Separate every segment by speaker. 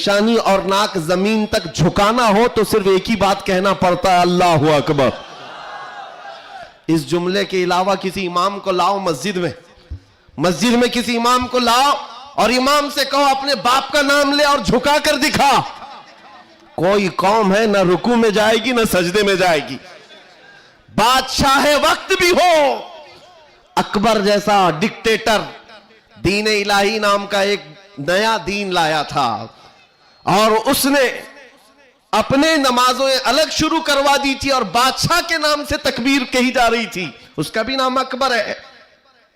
Speaker 1: پیشانی اور ناک زمین تک جھکانا ہو تو صرف ایک ہی بات کہنا پڑتا ہے، اللہ اکبر۔ اس جملے کے علاوہ کسی امام کو لاؤ مسجد میں کسی امام کو لاؤ اور امام سے کہو اپنے باپ کا نام لے اور جھکا کر دکھا، کوئی قوم ہے نہ رکوع میں جائے گی نہ سجدے میں جائے گی۔ بادشاہ وقت بھی ہو، اکبر جیسا ڈکٹیٹر دین الہی نام کا ایک نیا دین لایا تھا اور اس نے اپنے نمازوں الگ شروع کروا دی تھی اور بادشاہ کے نام سے تکبیر کہی جا رہی تھی، اس کا بھی نام اکبر ہے۔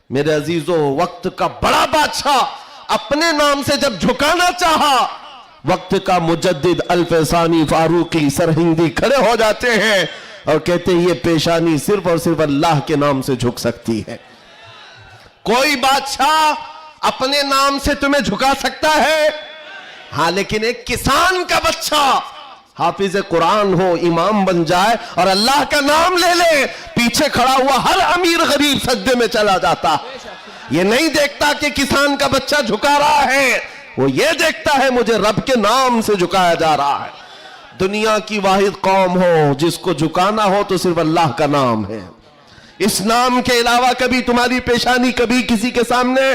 Speaker 1: میرے عزیزو، وقت کا بڑا بادشاہ اپنے نام سے جب جھکانا چاہا، وقت کا مجدد الفسانی فاروقی سرہندی کھڑے ہو جاتے ہیں اور کہتے ہیں یہ پیشانی صرف اور صرف اللہ کے نام سے جھک سکتی ہے۔ کوئی بادشاہ اپنے نام سے تمہیں جھکا سکتا ہے؟ ہاں، لیکن ایک کسان کا بچہ حافظ قرآن ہو، امام بن جائے اور اللہ کا نام لے لے، پیچھے کھڑا ہوا ہر امیر غریب سجدے میں چلا جاتا۔ یہ نہیں دیکھتا کہ کسان کا بچہ جھکا رہا ہے، وہ یہ دیکھتا ہے مجھے رب کے نام سے جھکایا جا رہا ہے۔ دنیا کی واحد قوم ہو جس کو جھکانا ہو تو صرف اللہ کا نام ہے۔ اس نام کے علاوہ کبھی تمہاری پیشانی کبھی کسی کے سامنے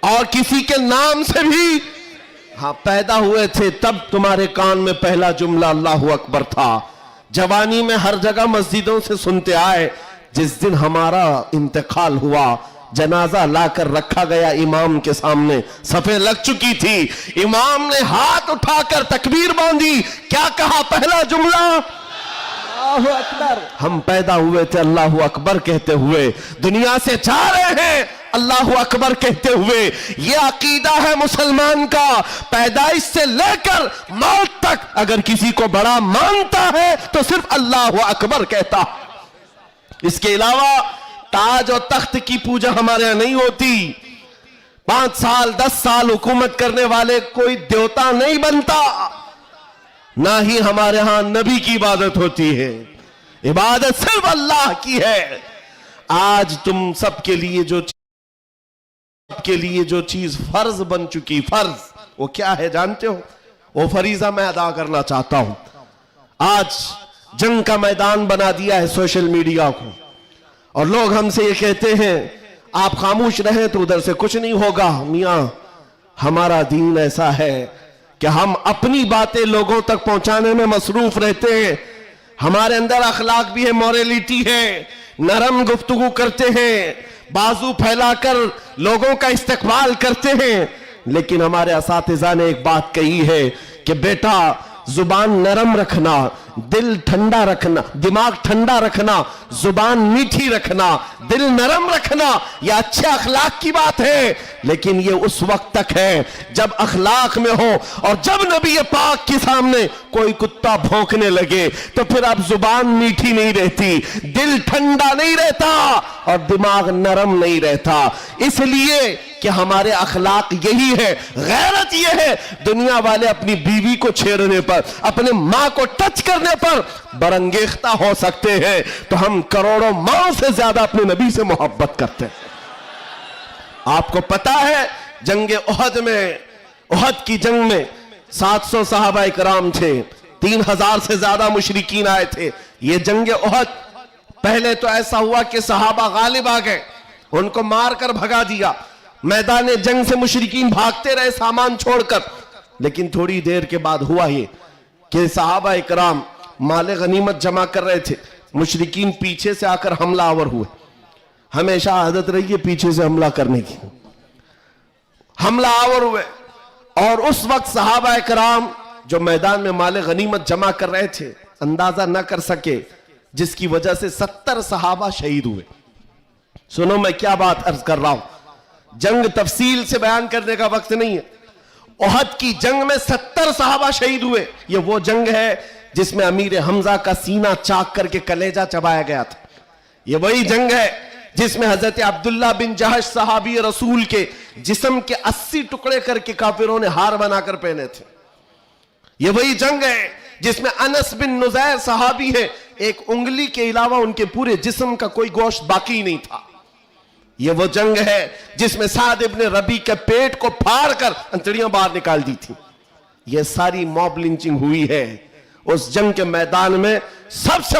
Speaker 1: اور کسی کے نام سے بھی ہاں پیدا ہوئے تھے تب تمہارے کان میں پہلا جملہ اللہ اکبر تھا۔ جوانی میں ہر جگہ مسجدوں سے سنتے آئے، جس دن ہمارا انتقال ہوا جنازہ لا کر رکھا گیا امام کے سامنے، صفیں لگ چکی تھی، امام نے ہاتھ اٹھا کر تکبیر باندھی، کیا کہا پہلا جملہ؟ اللہ اکبر۔ ہم پیدا ہوئے تھے اللہ اکبر کہتے ہوئے، دنیا سے جا رہے ہیں اللہ اکبر کہتے ہوئے۔ یہ عقیدہ ہے مسلمان کا، پیدائش سے لے کر موت تک اگر کسی کو بڑا مانتا ہے تو صرف اللہ اکبر کہتا۔ اس کے علاوہ تاج اور تخت کی پوجا ہمارے یہاں نہیں ہوتی۔ 5 سال 10 سال حکومت کرنے والے کوئی دیوتا نہیں بنتا، نہ ہی ہمارے ہاں نبی کی عبادت ہوتی ہے، عبادت صرف اللہ کی ہے۔ آج تم سب کے لیے جو چیز فرض بن چکی، فرض وہ کیا ہے جانتے ہو؟ وہ فریضہ میں ادا کرنا چاہتا ہوں۔ آج جنگ کا میدان بنا دیا ہے سوشل میڈیا کو، اور لوگ ہم سے یہ کہتے ہیں آپ خاموش رہیں تو ادھر سے کچھ نہیں ہوگا۔ میاں، ہمارا دین ایسا ہے کہ ہم اپنی باتیں لوگوں تک پہنچانے میں مصروف رہتے ہیں، ہمارے اندر اخلاق بھی ہے، موریلٹی ہے، نرم گفتگو کرتے ہیں، بازو پھیلا کر لوگوں کا استقبال کرتے ہیں۔ لیکن ہمارے اساتذہ نے ایک بات کہی ہے کہ بیٹا زبان نرم رکھنا، دل ٹھنڈا رکھنا، دماغ ٹھنڈا رکھنا، زبان میٹھی رکھنا، دل نرم رکھنا، یہ اچھے اخلاق کی بات ہے، لیکن یہ اس وقت تک ہے جب اخلاق میں ہو، اور جب نبی پاک کے سامنے کوئی کتا بھونکنے لگے تو پھر اب زبان میٹھی نہیں رہتی، دل ٹھنڈا نہیں رہتا اور دماغ نرم نہیں رہتا۔ اس لیے کہ ہمارے اخلاق یہی ہے، غیرت یہ ہے، دنیا والے اپنی بیوی کو چھیڑنے پر، اپنے ماں کو ٹچ کرنے پر برانگیختہ ہو سکتے ہیں، تو ہم کروڑوں ماں سے زیادہ اپنے نبی سے محبت کرتے ہیں۔ آپ کو پتا ہے جنگ احد کی جنگ میں 700 صحابہ کرام تھے، 3000 سے زیادہ مشرکین آئے تھے۔ یہ جنگ احد پہلے تو ایسا ہوا کہ صحابہ غالب آ گئے، ان کو مار کر بھگا دیا، میدان جنگ سے مشرکین بھاگتے رہے سامان چھوڑ کر، لیکن تھوڑی دیر کے بعد ہوا یہ کہ صحابہ اکرام مال غنیمت جمع کر رہے تھے، مشرکین پیچھے سے آ کر حملہ آور ہوئے۔ ہمیشہ عادت رہی ہے پیچھے سے حملہ کرنے کی، حملہ آور ہوئے، اور اس وقت صحابہ اکرام جو میدان میں مال غنیمت جمع کر رہے تھے اندازہ نہ کر سکے، جس کی وجہ سے 70 صحابہ شہید ہوئے۔ سنو میں کیا بات عرض کر رہا ہوں، جنگ تفصیل سے بیان کرنے کا وقت نہیں ہے۔ احد کی جنگ میں 70 صحابہ شہید ہوئے۔ یہ وہ جنگ ہے جس میں امیر حمزہ کا سینہ چاک کر کے کلیجہ چبایا گیا تھا۔ یہ وہی جنگ ہے جس میں حضرت عبداللہ بن جہش صحابی رسول کے جسم کے 80 ٹکڑے کر کے کافروں نے ہار بنا کر پہنے تھے۔ یہ وہی جنگ ہے جس میں انس بن نزیر صحابی ہے، ایک انگلی کے علاوہ ان کے پورے جسم کا کوئی گوشت باقی نہیں تھا۔ یہ وہ جنگ ہے جس میں سعد ابن ربی کے پیٹ کو پھاڑ کر انتڑیاں باہر نکال دی تھی۔ یہ ساری موب لنچنگ ہوئی ہے. اس جنگ کے میدان میں سب سے